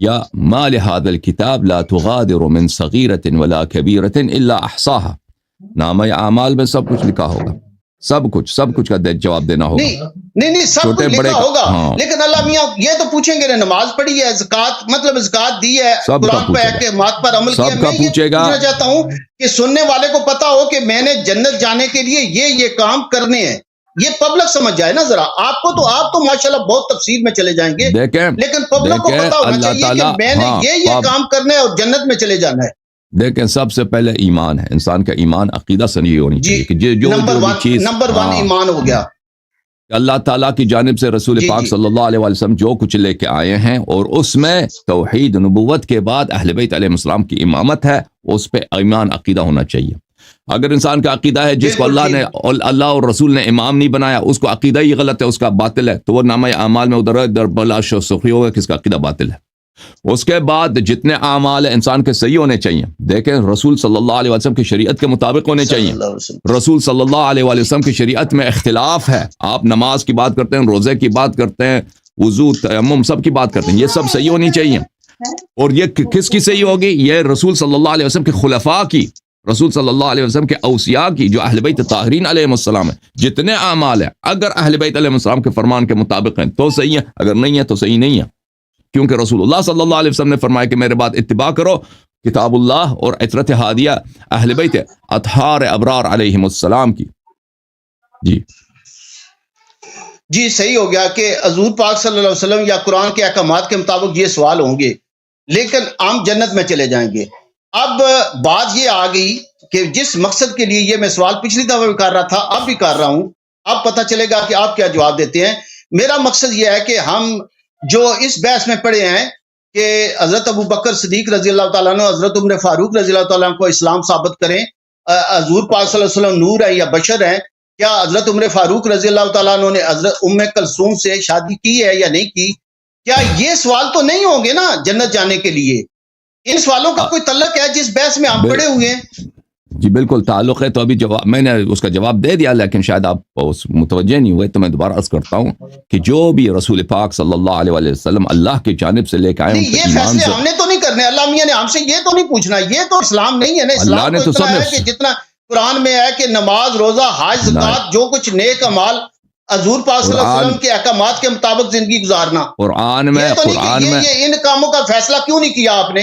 یا ما لهذا الكتاب لا تغادر من صغیرة ولا کبیرة الا احصاها، نامہ اعمال میں سب کچھ لکھا ہوگا، سب کچھ کا جواب دینا ہوگا۔ نہیں سب چھوٹے کچھ بڑے لکھا ہوگا، ہاں۔ لیکن اللہ میاں یہ تو پوچھیں گے نا، نماز پڑھی ہے، زکات مطلب زکات دی ہے، سب کا قرآن پہ پوچھے گا، احکامات پر عمل کیا۔ سب کا میں یہ پوچھے گا۔ پوچھنا چاہتا ہوں کہ سننے والے کو پتا ہو کہ میں نے جنت جانے کے لیے یہ کام کرنے ہیں، یہ پبلک سمجھ جائے نا ذرا۔ آپ تو ماشاءاللہ بہت تفصیل میں چلے جائیں گے، دیکھیں لیکن پبلک کو پتا ہونا اللہ چاہیے کہ تعالیٰ میں نے یہ کام کرنا ہے اور جنت میں چلے جانا ہے۔ دیکھیں سب سے پہلے ایمان ہے، انسان کا ایمان عقیدہ سنی ہونی چاہیے کہ جو بھی چیز نمبر ون ایمان ہو گیا، اللہ تعالیٰ کی جانب سے رسول پاک صلی اللہ علیہ وسلم جو کچھ لے کے آئے ہیں، اور اس میں توحید نبوت کے بعد اہل بیت علیہ السلام کی امامت ہے، اس پہ ایمان عقیدہ ہونا چاہیے۔ اگر انسان کا عقیدہ ہے جس کو اللہ اور رسول نے امام نہیں بنایا، اس کو عقیدہ ہی غلط ہے، اس کا باطل ہے، تو وہ نامہ اعمال میں ادھر بلا سخی ہوگا کہ اس کا عقیدہ باطل ہے۔ اس کے بعد جتنے اعمال ہیں انسان کے صحیح ہونے چاہیے، دیکھیں رسول صلی اللہ علیہ وسلم کی شریعت کے مطابق ہونے چاہیے۔ رسول صلی اللہ علیہ وسلم کی شریعت میں اختلاف ہے، آپ نماز کی بات کرتے ہیں، روزے کی بات کرتے ہیں، وضو تیمم سب کی بات کرتے ہیں، یہ سب صحیح ہونی چاہیے۔ اور یہ کس کی صحیح ہوگی؟ یہ رسول صلی اللہ علیہ وسلم کے خلفاء کی، رسول صلی اللہ علیہ وسلم کے اوصیاء کی، جو اہل بیت طاہرین علیہم السلام ہیں۔ جتنے اعمال ہیں اگر اہل بیت علیہ السلام کے فرمان کے مطابق ہیں تو صحیح ہے، اگر نہیں ہے تو صحیح نہیں ہے، کیونکہ رسول اللہ صلی اللہ علیہ وسلم نے فرمایا کہ میرے بعد اتباع کرو کتاب اللہ اور عطرت ہادیہ اہل بیت اطہار ابرار علیہم السلام کی۔ جی صحیح ہو گیا کہ حضور پاک صلی اللہ علیہ وسلم یا قرآن کے احکامات کے مطابق یہ سوال ہوں گے، لیکن ہم جنت میں چلے جائیں گے۔ اب بات یہ آ گئی کہ جس مقصد کے لیے یہ میں سوال پچھلی دفعہ بھی کر رہا تھا، اب بھی کر رہا ہوں، اب پتہ چلے گا کہ آپ کیا جواب دیتے ہیں۔ میرا مقصد یہ ہے کہ ہم جو اس بحث میں پڑھے ہیں کہ حضرت ابو بکر صدیق رضی اللہ تعالیٰ عنہ، حضرت عمر فاروق رضی اللہ تعالیٰ عنہ کو اسلام ثابت کریں، حضور پاک صلی اللہ علیہ وسلم نور ہے یا بشر ہیں، کیا حضرت عمر فاروق رضی اللہ تعالیٰ عنہ نے حضرت ام کلثوم سے شادی کی ہے یا نہیں کی؟ کیا یہ سوال تو نہیں ہوں گے نا جنت جانے کے لیے؟ ان سوالوں کا کوئی تعلق ہے جس بحث میں ہم پڑے ہوئے ہیں؟ جی بالکل تعلق ہے، تو ابھی جواب میں نے اس کا جواب دے دیا، لیکن شاید آپ متوجہ نہیں ہوئے، تو میں دوبارہ عرض کرتا ہوں کہ جو بھی رسول پاک صلی اللہ علیہ وسلم اللہ کی جانب سے لے کے آئے، یہ فیصلے ہم نے تو نہیں کرنے، اللہ میاں نے ہم سے یہ تو نہیں پوچھنا، یہ تو اسلام نہیں ہے نا۔ اسلام نے تو اتنا ہے کہ جتنا قرآن میں ہے کہ نماز، روزہ، حج، زکات، جو کچھ نیک اعمال حضور پاک صلی اللہ علیہ وسلم کے احکامات کے مطابق زندگی گزارنا، قرآن میں یہ ان کاموں کا فیصلہ کیوں نہیں کیا آپ نے؟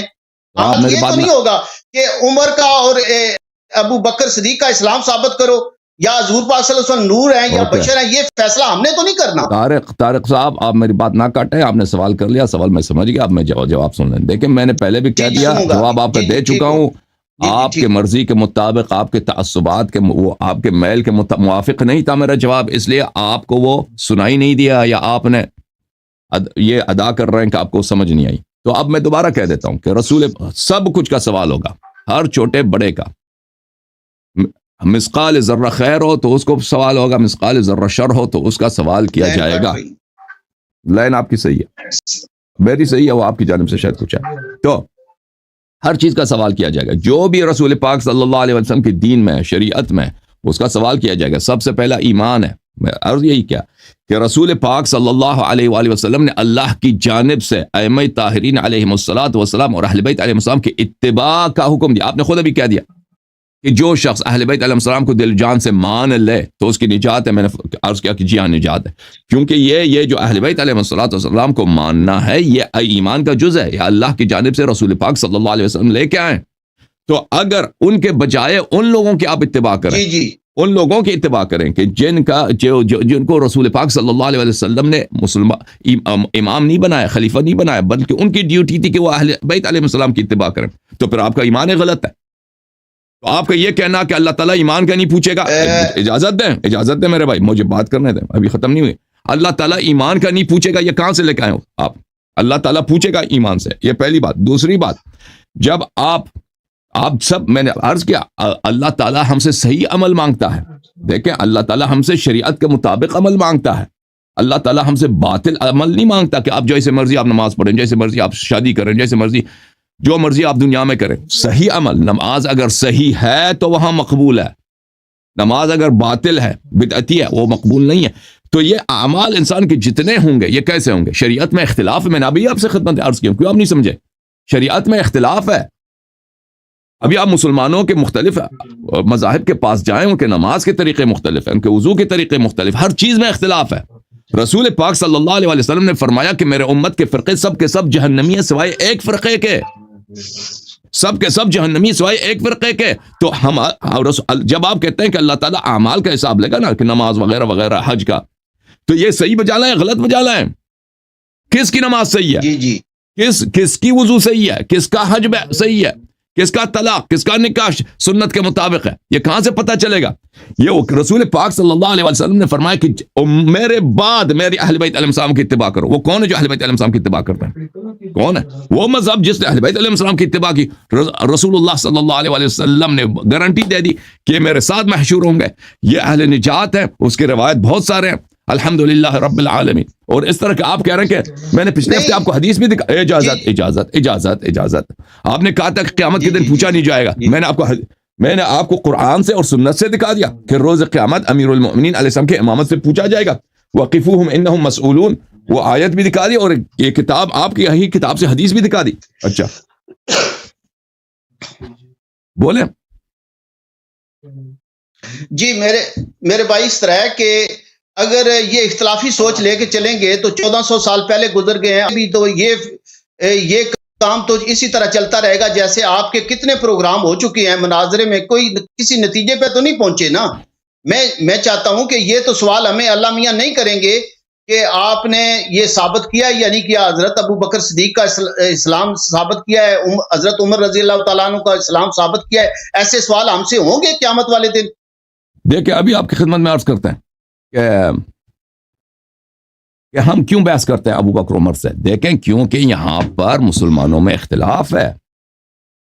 یہ تو نہیں ہوگا کہ عمر کا اور ابو بکر صدیق کا اسلام ثابت کرو یا حضور پاک صلی اللہ علیہ وسلم نور ہیں یا بشر ہیں، یہ فیصلہ ہم نے تو نہیں کرنا۔ طارق صاحب آپ میری بات نہ کاٹیں، آپ نے سوال کر لیا، سوال میں سمجھ گیا، اب میں جواب سن لیں۔ دیکھیں میں نے پہلے بھی کہہ دیا، جواب آپ کا دے چکا ہوں، آپ کے مرضی کے مطابق، آپ کے تعصبات کے، آپ کے میل کے موافق نہیں تھا میرا جواب، اس لیے آپ کو وہ سنائی نہیں دیا، یا آپ نے یہ ادا کر رہے ہیں کہ آپ کو سمجھ نہیں آئی۔ تو اب میں دوبارہ کہہ دیتا ہوں کہ رسول سب کچھ کا سوال ہوگا، ہر چھوٹے بڑے کا، مثقال ذرہ خیر ہو تو اس کو سوال ہوگا، مثقال ذرہ شر ہو تو اس کا سوال کیا جائے گا۔ لائن آپ کی صحیح ہے، میری صحیح ہے، وہ آپ کی جانب سے شاید کچھ ہے، تو ہر چیز کا سوال کیا جائے گا۔ جو بھی رسول پاک صلی اللہ علیہ وسلم کی دین میں، شریعت میں، اس کا سوال کیا جائے گا۔ سب سے پہلا ایمان ہے، میں عرض یہی کیا کہ رسول پاک صلی اللہ علیہ وآلہ وسلم نے اللہ کی جانب سے ائمہ طاہرین علیہم الصلاۃ والسلام اور اہل بیت علیہم السلام کی اتباع کا حکم دیا۔ آپ نے خود ابھی کہہ دیا کہ جو شخص اہل بیت علیہ السلام کو دل جان سے مان لے تو اس کی نجات ہے۔ میں نے عرض کیا کہ جی ہاں نجات ہے، کیونکہ یہ جو اہل بیت علیہ السلام کو ماننا ہے، یہ ایمان کا جز ہے، یہ اللہ کی جانب سے رسول پاک صلی اللہ علیہ وسلم لے کے آئے۔ تو اگر ان کے بجائے ان لوگوں کی آپ اتباع کریں، ان لوگوں کی اتباع کریں کہ جن کو رسول پاک صلی اللہ علیہ وسلم نے امام نہیں بنایا، خلیفہ نہیں بنایا، بلکہ ان کی ڈیوٹی تھی کہ وہ اہل بیت علیہ السلام کی اتباع کریں، تو پھر آپ کا ایمان غلط ہے۔ تو آپ کا یہ کہنا کہ اللہ تعالیٰ ایمان کا نہیں پوچھے گا، اجازت دیں میرے بھائی، مجھے بات کرنے دیں، ابھی ختم نہیں ہوئی۔ اللہ تعالیٰ ایمان کا نہیں پوچھے گا، یہ کہاں سے لے کے آئے ہو آپ؟ اللہ تعالیٰ پوچھے گا ایمان سے، یہ پہلی بات۔ دوسری بات، جب آپ سب، میں نے عرض کیا، اللہ تعالیٰ ہم سے صحیح عمل مانگتا ہے۔ دیکھیں اللہ تعالیٰ ہم سے شریعت کے مطابق عمل مانگتا ہے، اللہ تعالیٰ ہم سے باطل عمل نہیں مانگتا کہ آپ جیسے مرضی آپ نماز پڑھیں، جیسے مرضی آپ شادی کریں، جیسے مرضی جو مرضی آپ دنیا میں کریں۔ صحیح عمل، نماز اگر صحیح ہے تو وہاں مقبول ہے، نماز اگر باطل ہے، بدعتی ہے، وہ مقبول نہیں ہے۔ تو یہ اعمال انسان کے جتنے ہوں گے یہ کیسے ہوں گے؟ شریعت میں اختلاف ہے، میں نے ابھی آپ سے خدمت عرض کی، کیوں آپ نہیں سمجھے؟ شریعت میں اختلاف ہے. ابھی آپ مسلمانوں کے مختلف مذاہب کے پاس جائیں، ان کے نماز کے طریقے مختلف ہیں، ان کے وضو کے طریقے مختلف، ہر چیز میں اختلاف ہے. رسول پاک صلی اللہ علیہ وسلم نے فرمایا کہ میرے امت کے فرقے سب کے سب جہنمی ہیں سوائے ایک فرقے کے، سب کے سب جہنمی سوائے ایک فرقے کے. تو ہم جب آپ کہتے ہیں کہ اللہ تعالیٰ اعمال کا حساب لے گا نا، کہ نماز وغیرہ وغیرہ حج کا، تو یہ صحیح بجالا ہے غلط بجالا ہے؟ کس کی نماز صحیح ہے؟ جی جی کس کی وضو صحیح ہے؟ کس کا حج صحیح ہے؟ کس کا طلاق، کس کا نکاح سنت کے مطابق ہے؟ یہ کہاں سے پتہ چلے گا؟ یہ رسول پاک صلی اللہ علیہ وسلم نے فرمایا کہ میرے بعد میری اہل بیت علیہ السلام کی اتباع کرو. وہ کون ہے جو اہل بیت علیہ السلام کی اتباع کرتے ہیں؟ کون ہے وہ مذہب جس نے اہل بیت علیہ السلام کی اتباع کی؟ رسول اللہ صلی اللہ علیہ وسلم نے گارنٹی دے دی کہ یہ میرے ساتھ محشور ہوں گے، یہ اہل نجات ہیں. اس کی روایت بہت سارے ہیں، الحمدللہ رب العالمین. اور اس طرح کہ آپ کہہ رہے ہیں کہ میں نے پچھلے ہفتے آپ کو حدیث بھی دکھا، اجازت آپ نے کہا تھا کہ قیامت کے دن پوچھا نہیں جائے گا. میں نے آپ کو قرآن سے اور سنت سے دکھا دیا کہ روز قیامت امیر المؤمنین علیہ السلام کے امامت سے پوچھا جائے گا. وقفوہم انہم مسئولون، وہ آیت بھی دکھا دی اور یہ کتاب آپ کی یہی کتاب سے حدیث بھی دکھا دی. اچھا بولیں. جی میرے بھائی اس طرح ہے کہ اگر یہ اختلافی سوچ لے کے چلیں گے تو 1400 سال پہلے گزر گئے ہیں، ابھی تو یہ کام تو اسی طرح چلتا رہے گا. جیسے آپ کے کتنے پروگرام ہو چکے ہیں مناظرے میں، کوئی کسی نتیجے پہ تو نہیں پہنچے نا. میں چاہتا ہوں کہ یہ تو سوال ہمیں اللہ میاں نہیں کریں گے کہ آپ نے یہ ثابت کیا یا نہیں کیا. حضرت ابو بکر صدیق کا اسلام ثابت کیا ہے، حضرت عمر رضی اللہ تعالیٰ عنہ کا اسلام ثابت کیا ہے. ایسے سوال ہم سے ہوں گے قیامت والے دن. دیکھیں ابھی آپ کی خدمت میں عرض کرتے ہیں کہ ہم کیوں بحث کرتے ہیں ابو بکر عمر سے. دیکھیں کیونکہ یہاں پر مسلمانوں میں اختلاف ہے،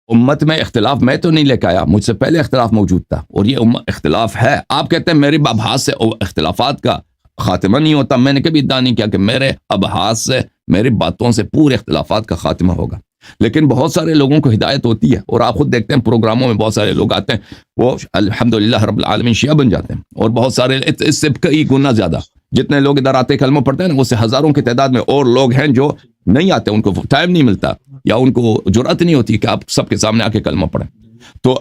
امت میں اختلاف میں تو نہیں لے کے آیا، مجھ سے پہلے اختلاف موجود تھا اور یہ اختلاف ہے. آپ کہتے ہیں میری ابحاث سے اختلافات کا خاتمہ نہیں ہوتا. میں نے کبھی ادعا نہیں کیا کہ میرے ابحاث سے، میری باتوں سے پورے اختلافات کا خاتمہ ہوگا، لیکن بہت سارے لوگوں کو ہدایت ہوتی ہے. اور آپ خود دیکھتے ہیں پروگراموں میں بہت سارے لوگ آتے ہیں، وہ الحمدللہ رب العالمین شیعہ بن جاتے ہیں. اور بہت سارے اس سے کئی گنا زیادہ جتنے لوگ ادھر آتے کلمہ پڑھتے ہیں نا، اس سے ہزاروں کی تعداد میں اور لوگ ہیں جو نہیں آتے، ان کو ٹائم نہیں ملتا یا ان کو جرأت نہیں ہوتی کہ آپ سب کے سامنے آ کے کلمہ پڑھیں. تو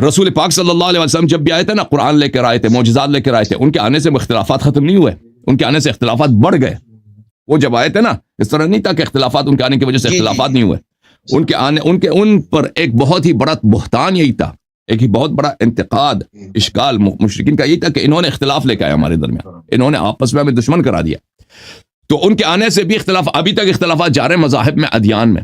رسول پاک صلی اللہ علیہ وسلم جب بھی آئے تھے نا، قرآن لے کر آئے تھے، معجزات لے کر آئے تھے. ان کے آنے سے اختلافات ختم نہیں ہوئے، ان کے آنے سے اختلافات بڑھ گئے. وہ جب آئے تھے نا، اس طرح نہیں تھا کہ اختلافات ان کے آنے کی وجہ سے اختلافات نہیں ہوئے. ان پر ایک بہت ہی بڑا بہتان یہی تھا، ایک ہی بہت بڑا انتقاد اشکال مشرکین کا یہی تھا کہ انہوں نے اختلاف لے کے آیا ہمارے درمیان، انہوں نے آپس میں ہمیں دشمن کرا دیا. تو ان کے آنے سے بھی اختلاف، ابھی تک اختلافات جا رہے ہیں مذاہب میں، ادیان میں.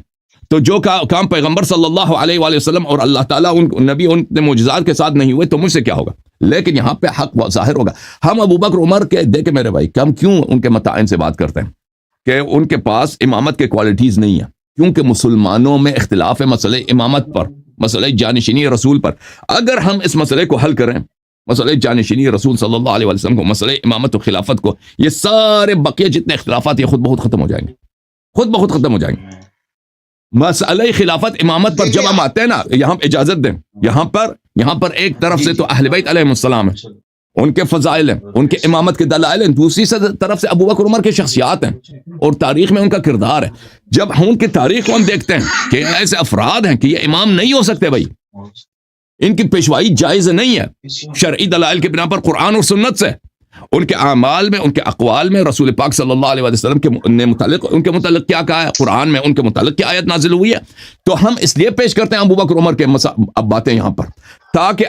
تو جو کام پیغمبر صلی اللہ علیہ وآلہ وسلم اور اللہ تعالیٰ ان نبی ان معجزات کے ساتھ نہیں ہوئے تو مجھ سے کیا ہوگا. لیکن یہاں پہ حق ظاہر ہوگا. ہم ابو بکر عمر کے دیکھیں میرے بھائی، ہم کیوں ان کے متائن سے بات کرتے ہیں کہ ان کے پاس امامت کے کوالٹیز نہیں ہیں؟ کیونکہ مسلمانوں میں اختلاف ہے مسئلہ امامت پر، مسئلہ جانشینی رسول پر. اگر ہم اس مسئلے کو حل کریں، مسئلہ جانشینی رسول صلی اللہ علیہ وسلم کو، مسئلہ امامت و خلافت کو، یہ سارے بقیہ جتنے اختلافات یہ خود بہت ختم ہو جائیں گے، خود بہت ختم ہو جائیں گے. مسئلہ خلافت امامت پر جب ہم آتے ہیں نا، یہاں اجازت دیں، یہاں پر ایک طرف سے تو اہل بیت علیہ السلام ہیں، ان کے فضائل ہیں، ان کے امامت کے دلائل ہیں. دوسری طرف سے ابو بکر عمر کے شخصیات ہیں اور تاریخ میں ان کا کردار ہے. جب ہم ان کی تاریخ کو ہم دیکھتے ہیں کہ ایسے افراد ہیں کہ یہ امام نہیں ہو سکتے بھائی، ان کی پیشوائی جائز نہیں ہے شرعی دلائل کے بنا پر، قرآن اور سنت سے. ان کے اعمال میں، ان کے اقوال میں رسول پاک صلی اللہ علیہ وسلم کے ان کے متعلق کیا کہا ہے، قرآن میں ان کے متعلق کیا آیت نازل ہوئی ہے. تو ہم اس لیے پیش کرتے ہیں ابو بکر عمر کے اب باتیں یہاں پر، تاکہ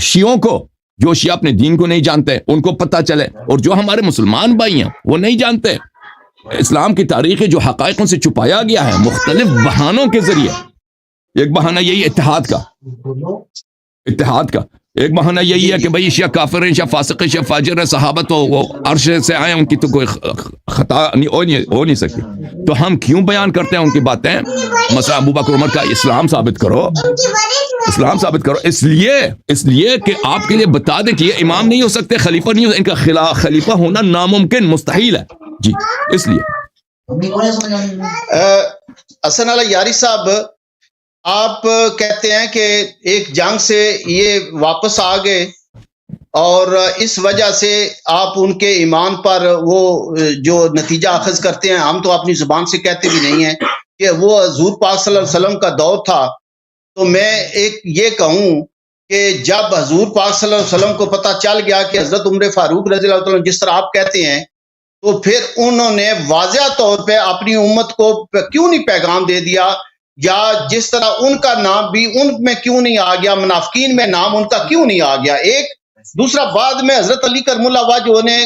شیعوں کو، جو شیعہ اپنے دین کو نہیں جانتے ان کو پتہ چلے، اور جو ہمارے مسلمان بھائی ہیں وہ نہیں جانتے اسلام کی تاریخ جو حقائق سے چھپایا گیا ہے مختلف بہانوں کے ذریعے. ایک بہانہ یہی اتحاد کا ایک بہانہ یہی ہے کہ بھئی شیعہ کافر ہیں، شیعہ فاسق ہیں، شیعہ فاجر ہیں، صحابہ تو وہ عرش سے آئے، ان کی تو کوئی خطا ہو نہیں سکتی. تو ہم کیوں بیان کرتے ہیں ان کی باتیں؟ مثلا ابو بکر عمر کا اسلام ثابت کرو، اس لیے کہ آپ کے لیے بتا دیں کہ یہ امام نہیں ہو سکتے، خلیفہ نہیں ہو سکتے، ان کا خلیفہ ہونا ناممکن، مستحیل ہے. جی اس لیے حسن علی یاری صاحب، آپ کہتے ہیں کہ ایک جنگ سے یہ واپس آ گئے اور اس وجہ سے آپ ان کے ایمان پر وہ جو نتیجہ اخذ کرتے ہیں، ہم تو اپنی زبان سے کہتے بھی نہیں ہیں کہ وہ حضور پاک صلی اللہ علیہ وسلم کا دور تھا. تو میں ایک یہ کہوں کہ جب حضور پاک صلی اللہ علیہ وسلم کو پتہ چل گیا کہ حضرت عمر فاروق رضی اللہ عنہ جس طرح آپ کہتے ہیں، تو پھر انہوں نے واضح طور پہ اپنی امت کو کیوں نہیں پیغام دے دیا، یا جس طرح ان کا نام بھی ان میں کیوں نہیں آ گیا، منافقین میں نام ان کا کیوں نہیں آ گیا. ایک دوسرا، بعد میں حضرت علی کرم اللہ وجہ نے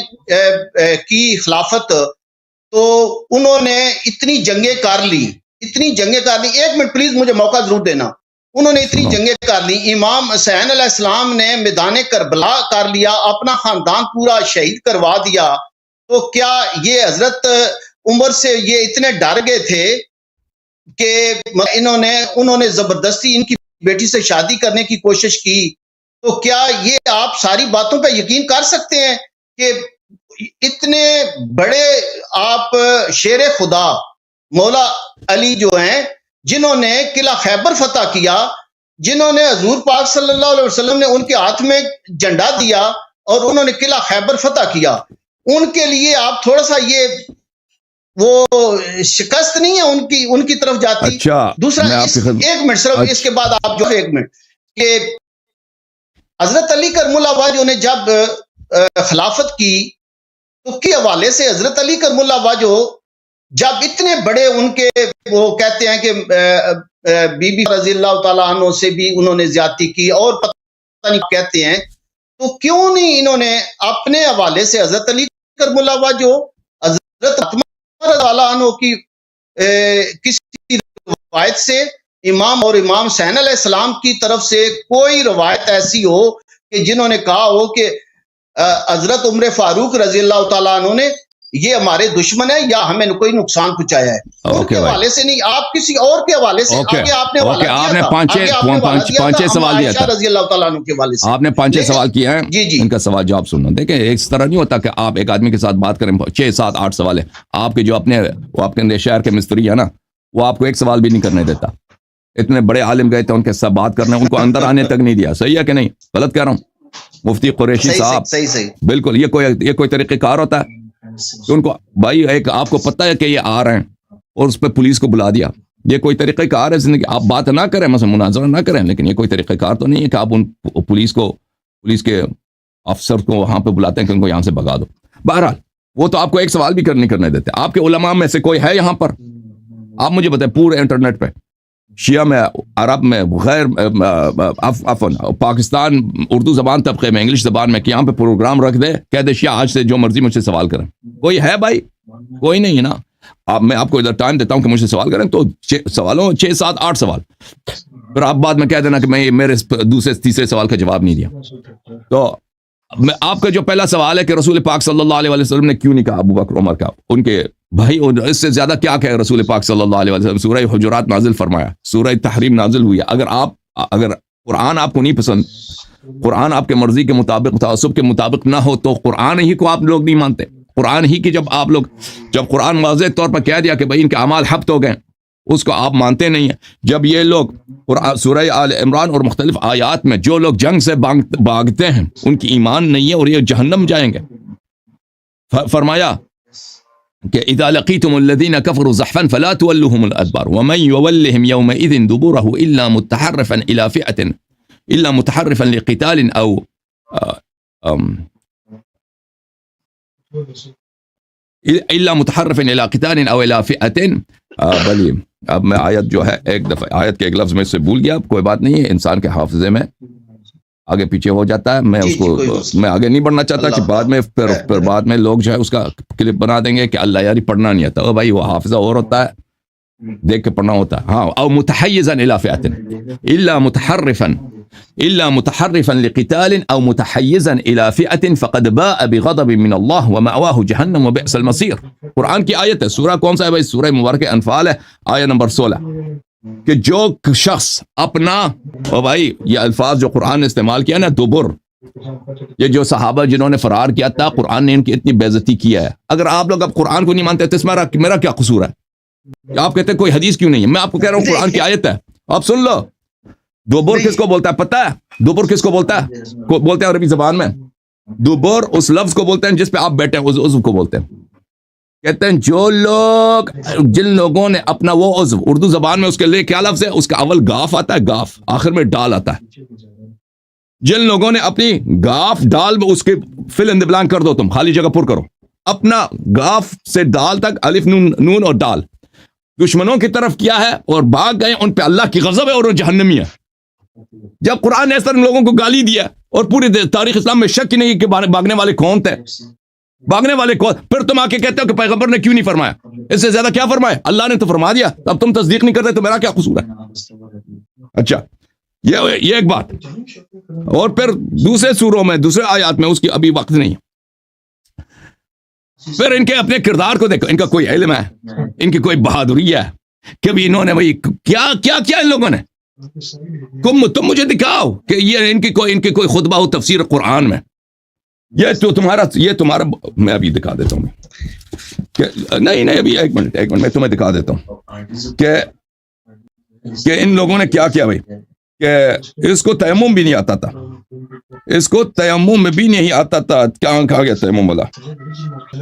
کی خلافت، تو انہوں نے اتنی جنگیں کر لی. ایک منٹ پلیز مجھے موقع ضرور دینا. انہوں نے اتنی جنگیں کر لی، امام حسین علیہ السلام نے میدان کربلا کر لیا، اپنا خاندان پورا شہید کروا دیا. تو کیا یہ حضرت عمر سے یہ اتنے ڈر گئے تھے کہ انہوں نے زبردستی ان کی بیٹی سے شادی کرنے کی کوشش کی؟ تو کیا یہ آپ ساری باتوں پہ یقین کر سکتے ہیں کہ اتنے بڑے آپ شیر خدا مولا علی جو ہیں، جنہوں نے قلعہ خیبر فتح کیا، جنہوں نے حضور پاک صلی اللہ علیہ وسلم نے ان کے ہاتھ میں جھنڈا دیا اور انہوں نے قلعہ خیبر فتح کیا، ان کے لیے آپ تھوڑا سا یہ وہ شکست نہیں ہے ان کی طرف جاتی؟ اچھا، دوسرا ایک منٹ صرف اس کے بعد آپ جو ایک منٹ کہ حضرت علی کرم اللہ وجہ نے جب خلافت کی، تو کے حوالے سے حضرت علی کرم اللہ وجہ جب اتنے بڑے ان کے وہ کہتے ہیں کہ بی بی رضی اللہ تعالیٰ عنہ سے بھی انہوں نے زیادتی کی اور پتہ نہیں کہتے ہیں، تو کیوں نہیں انہوں نے اپنے حوالے سے حضرت علی کرم اللہ وجہ، حضرت فاطمہ رضی اللہ عنہ کی کسی روایت سے، امام اور امام حسین علیہ السلام کی طرف سے کوئی روایت ایسی ہو کہ جنہوں نے کہا ہو کہ حضرت عمر فاروق رضی اللہ تعالیٰ عنہ نے یہ ہمارے دشمن ہے یا ہمیں کوئی نقصان پہنچایا ہے؟ ان کے حوالے سے نہیں، آپ کسی اور کے حوالے سے آگے آپ نے آپ نے پانچ سوال دیا تھا رضی اللہ تعالیٰ عنہ کے حوالے سے، آپ نے 5 سوال کیے ہیں. جی ان کا سوال جواب سننا. دیکھیں اس طرح نہیں ہوتا کہ آپ ایک آدمی کے ساتھ بات کریں 6 7 8 سوال ہیں. آپ کے جو وہ آپ کے شہر کے مستری ہے نا، وہ آپ کو ایک سوال بھی نہیں کرنے دیتا. اتنے بڑے عالم گئے تھے ان کے ساتھ بات کرنے، ان کو اندر آنے تک نہیں دیا. صحیح ہے کہ نہیں؟ غلط کہہ رہا ہوں؟ مفتی قریشی صاحب، صحیح بالکل. یہ کوئی طریقہ کار ہوتا ہے کہ ان کو بھائی ایک آپ کو پتہ ہے کہ یہ آ رہے ہیں اور اس پہ پولیس کو بلا دیا؟ یہ کوئی طریقہ کار ہے زندگی؟ آپ بات نہ کریں، مثلا مناظرہ نہ کریں، لیکن یہ کوئی طریقہ کار تو نہیں ہے کہ آپ ان پولیس کے افسر کو وہاں پہ بلاتے ہیں کہ ان کو یہاں سے بھگا دو. بہرحال وہ تو آپ کو ایک سوال بھی نہیں کرنے دیتے. آپ کے علماء میں سے کوئی ہے یہاں پر؟ آپ مجھے بتائیں پورے انٹرنیٹ پہ، شیعہ میں، عرب میں، غیر پاکستان اردو زبان طبقے میں، انگلش زبان میں، کہ یہاں پہ پروگرام رکھ دے، کہہ دے شیعہ آج سے جو مرضی مجھ سے سوال کریں. کوئی ہے بھائی؟ کوئی نہیں ہے نا. میں آپ کو ادھر ٹائم دیتا ہوں کہ مجھ سے سوال کریں، تو 6 7 8 سوال، پھر آپ بعد میں کہہ دینا کہ میں میرے دوسرے تیسرے سوال کا جواب نہیں دیا. تو میں آپ کا جو پہلا سوال ہے کہ رسول پاک صلی اللہ علیہ وسلم نے کیوں نہیں کہا ابو بکر عمر کا؟ ان کے بھائی اس سے زیادہ کیا کہے رسول پاک صلی اللہ علیہ وسلم؟ سورہ حجرات نازل فرمایا، سورہ تحریم نازل ہوئی ہے. اگر قرآن آپ کو نہیں پسند، قرآن آپ کے مرضی کے مطابق، تعصب کے مطابق نہ ہو، تو قرآن ہی کو آپ لوگ نہیں مانتے. قرآن ہی کی جب قرآن واضح طور پر کہہ دیا کہ بھائی ان کے اعمال حبط ہو گئے، اس کو آپ مانتے نہیں ہیں. جب یہ لوگ سورہ آل عمران اور مختلف آیات میں جو لوگ جنگ سے بھاگتے ہیں ان کی ایمان نہیں ہے اور یہ جہنم جائیں گے. فرمایا کہ اذا لقيتم الذين كفروا زحفا فلا تولوهم الادبار ومن يولهم يومئذ دبره الا متحرفا لقتال او الا متحرفا الى قتال او الى فئه بلی. اب میں آیت جو ہے ایک دفعہ آیت کے ایک لفظ میں سے بھول گیا، کوئی بات نہیں ہے، انسان کے حافظے میں آگے پیچھے ہو جاتا ہے. میں اس کو میں آگے نہیں بڑھنا چاہتا کہ بعد میں پھر بعد میں لوگ جو ہے اس کا کلپ بنا دیں گے کہ اللہ یاری پڑھنا نہیں آتا. بھائی وہ حافظہ اور ہوتا ہے، دیکھ کے پڑھنا ہوتا ہے. ہاں، او متحیزا الی فئة الا متحرفا لقتال او متحیزا الی فئة فقد باء بغضب من اللہ ومأواه جہنم وبئس المصیر. قرآن کی آیت ہے. سورہ کون سا ہے بھائی؟ سورہ مبارکہ انفال ہے، آیت نمبر 16، کہ جو شخص اپنا، بھائی یہ الفاظ جو قرآن نے استعمال کیا نا، دبر، یہ جو صحابہ جنہوں نے فرار کیا تھا، قرآن نے ان کی اتنی بے عزتی کیا ہے. اگر آپ لوگ اب قرآن کو نہیں مانتے تو اس میرا کیا قصور ہے؟ آپ کہتے ہیں کوئی حدیث کیوں نہیں ہے؟ میں آپ کو کہہ رہا ہوں قرآن کی آیت ہے، آپ سن لو. دوبر کس کو بولتا ہے پتہ ہے؟ دوبر کس کو بولتا ہے؟ بولتے ہیں عربی زبان میں دوبر اس لفظ کو بولتے ہیں جس پہ آپ بیٹھے ہیں، اس عضو کو بولتے ہیں. کہتے ہیں جن لوگوں نے اپنا وہ عضو، اردو زبان میں اس کے لیے کیا لفظ ہے، اس کا اول گاف آتا ہے، گاف آخر میں ڈال آتا ہے. جن لوگوں نے اپنی گاف ڈال اس کے فل ان دی بلانک کر دو، تم خالی جگہ پر کرو، اپنا گاف سے ڈال تک الف نون اور ڈال دشمنوں کی طرف کیا ہے اور بھاگ گئے، ان پہ اللہ کی غضب ہے اور وہ جہنمی ہے. جب قرآن نے اس طرح لوگوں کو گالی دیا اور پوری تاریخ اسلام میں شک ہی نہیں کہ بھاگنے والے کون تھے، بھاگنے والے کون، پھر تم آ کے کہتے ہو کہ پیغمبر نے کیوں نہیں فرمایا، اس سے زیادہ کیا فرمایا، اللہ نے تو فرما دیا، اب تم تصدیق نہیں کرتے تو میرا کیا قصور ہے. اچھا یہ ایک بات. اور پھر دوسرے سوروں میں، دوسرے آیات میں، اس کی ابھی وقت نہیں. پھر ان کے اپنے کردار کو دیکھو، ان کا کوئی علم ہے، ان کی کوئی بہادری ہے، کبھی انہوں نے وہی کیا ان لوگوں نے. تم مجھے دکھاؤ کہ یہ ان کی کوئی خطبہ ہو تفسیر قرآن میں. یہ تمہارا میں ابھی دکھا دیتا ہوں کہ نہیں ابھی ایک منٹ میں تمہیں دکھا دیتا ہوں کہ ان لوگوں نے کیا کیا بھائی، کہ اس کو تیمم بھی نہیں آتا تھا، اس کو تیمم بھی نہیں آتا تھا. کہاں کہا گیا تیمم والا،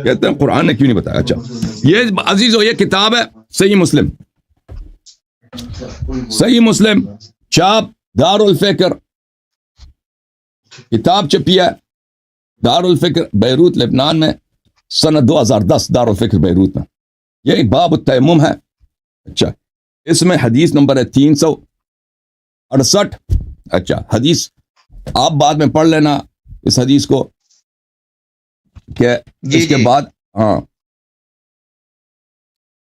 کہتے ہیں قرآن نے کیوں نہیں بتایا. اچھا یہ عزیزو یہ کتاب ہے صحیح مسلم چاپ دار الفکر، کتاب چھپی ہے دار الفکر بیروت لبنان میں سنہ 2010، دار الفکر بیروت میں. یہ ایک باب التیمم ہے. اچھا اس میں حدیث نمبر ہے 368. اچھا حدیث آپ بعد میں پڑھ لینا اس حدیث کو کہ اس کے بعد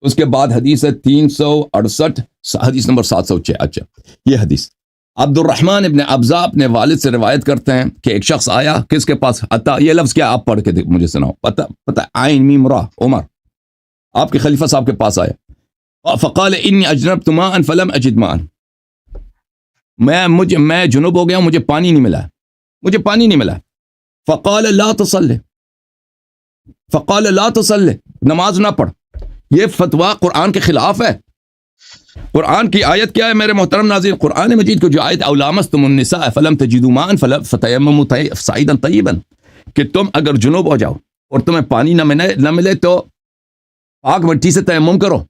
اس کے بعد حدیث ہے 368، حدیث نمبر 706. اچھا یہ حدیث عبد الرحمن ابن ابزا اپنے والد سے روایت کرتے ہیں کہ ایک شخص آیا کس کے پاس، عطا، یہ لفظ کیا آپ پڑھ کے مجھے سناؤ، پتہ عین میم را، عمر آپ کے خلیفہ صاحب کے پاس آیا. فقال انی اجنبت ماء فلم اجد ماء، میں جنوب ہو گیا ہوں، مجھے پانی نہیں ملا. فقال لا تصلی، نماز نہ پڑھ. یہ فتویٰ قرآن کے خلاف ہے. قرآن کی آیت کیا ہے میرے محترم ناظرین، قرآن مجید کو جو آیت او لامستم النساء فلم تجدوا ماء فتیمموا صعیدا طیبا، کہ تم اگر جنوب ہو جاؤ اور تمہیں پانی نہ ملے تو پاک مٹی سے تیمم کرو.